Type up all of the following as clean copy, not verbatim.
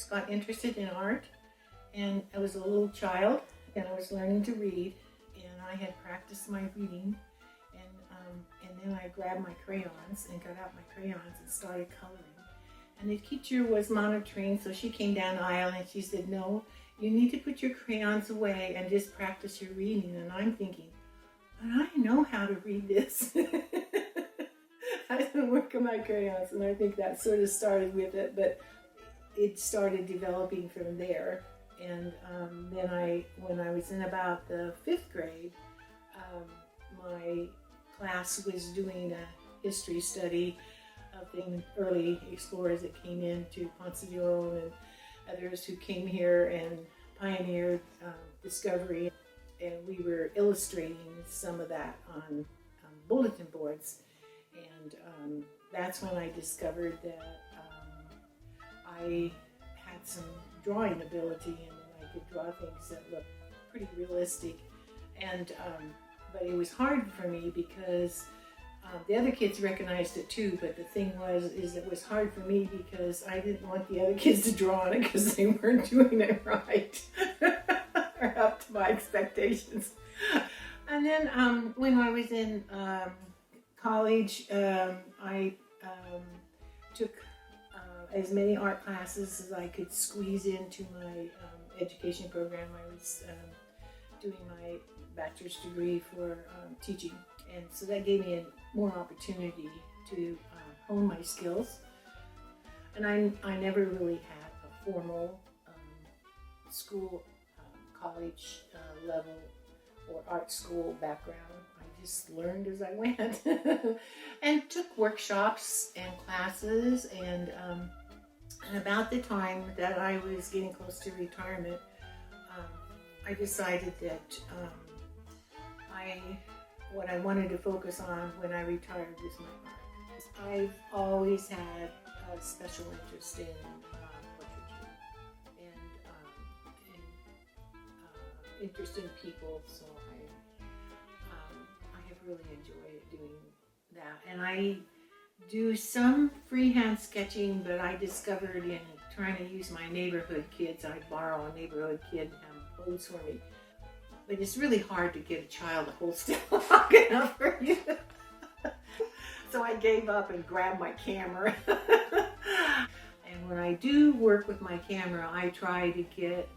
just got interested in art, and I was a little child and I was learning to read, and I had practiced my reading, and then I grabbed my crayons and got out my crayons and started coloring. And the teacher was monitoring, so she came down the aisle and she said, "No, you need to put your crayons away and just practice your reading." And I'm thinking, but I know how to read this. I didn't work on my crayons, and I think that sort of started with it, but it started developing from there. And then when I was in about the 5th grade, my class was doing a history study of the early explorers that came into Ponce de Leon and others who came here and pioneered discovery. And we were illustrating some of that on bulletin boards. And that's when I discovered that I had some drawing ability, and I could draw things that looked pretty realistic. And but it was hard for me because the other kids recognized it too, but the thing is it was hard for me because I didn't want the other kids to draw on it because they weren't doing it right or up to my expectations. And then when I was in college, I took as many art classes as I could squeeze into my education program. I was doing my bachelor's degree for teaching, and so that gave me more opportunity to hone my skills. And I never really had a formal school, college level or art school background. I just learned as I went and took workshops and classes, and about the time that I was getting close to retirement, I decided that what I wanted to focus on when I retired was my art. I've always had a special interest in portraiture and interest in people, so I have really enjoyed doing that. And I do some freehand sketching, but I discovered in trying to use my neighborhood kids, I'd borrow a neighborhood kid and have them pose for me. But it's really hard to get a child to hold still long enough for you. So I gave up and grabbed my camera. And when I do work with my camera, I try to get,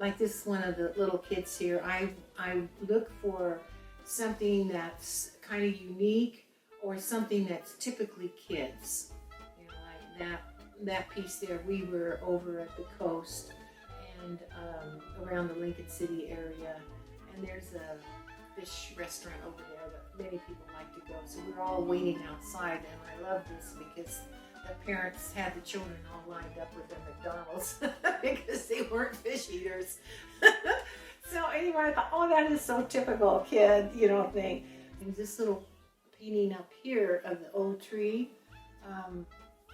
like this one of the little kids here, I look for something that's kind of unique or something that's typically kids. You know, like that piece there, we were over at the coast and around the Lincoln City area, and there's a fish restaurant over there that many people like to go, so we're all waiting outside, and I love this because the parents had the children all lined up with their McDonald's because they weren't fish eaters. So anyway, I thought, oh, that is so typical kid, you know, thing. And this little painting up here of the old tree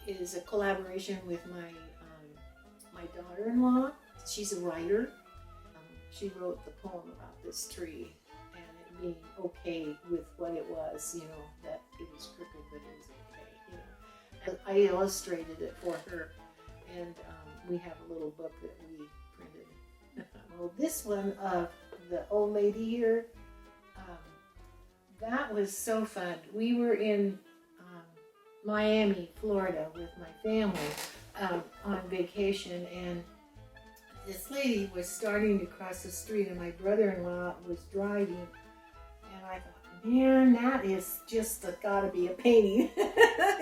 is a collaboration with my daughter-in-law. She's a writer. She wrote the poem about this tree and it being okay with what it was, you know, that it was crooked, but it was okay, you know. And I illustrated it for her, and we have a little book that we printed. Well, this one of the old lady here, that was so fun. We were in Miami, Florida with my family on vacation, and this lady was starting to cross the street, and my brother-in-law was driving, and I thought, man, that is just gotta be a painting,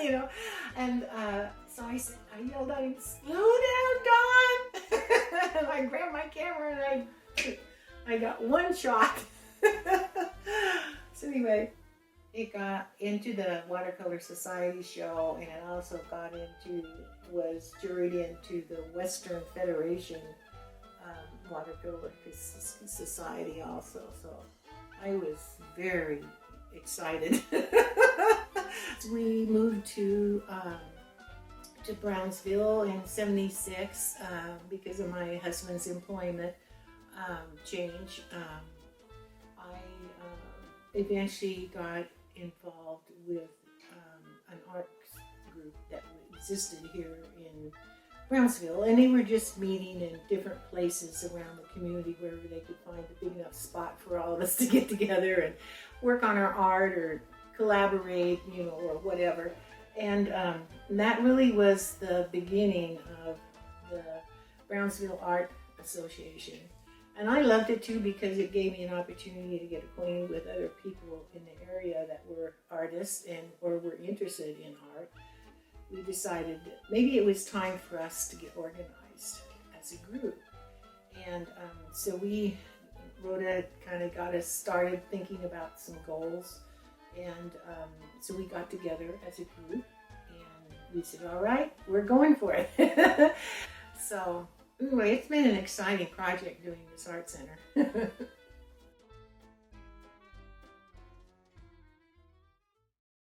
you know. And so I yelled at him, "Slow down, Don!" And I grabbed my camera and I got one shot. So anyway, it got into the Watercolor Society show, and it also was juried into the Western Federation Watercolor Society also. So I was very excited. We moved to Brownsville in '76 because of my husband's employment change. I eventually got involved with an art group that existed here in Brownsville, and they were just meeting in different places around the community wherever they could find a big enough spot for all of us to get together and work on our art or collaborate, you know, or whatever. And that really was the beginning of the Brownsville Art Association. And I loved it too because it gave me an opportunity to get acquainted with other people in the area that were artists and or were interested in art. We decided that maybe it was time for us to get organized as a group. And so we, Rhoda kind of got us started thinking about some goals. And so we got together as a group and we said, all right, we're going for it. So anyway, it's been an exciting project doing this art center.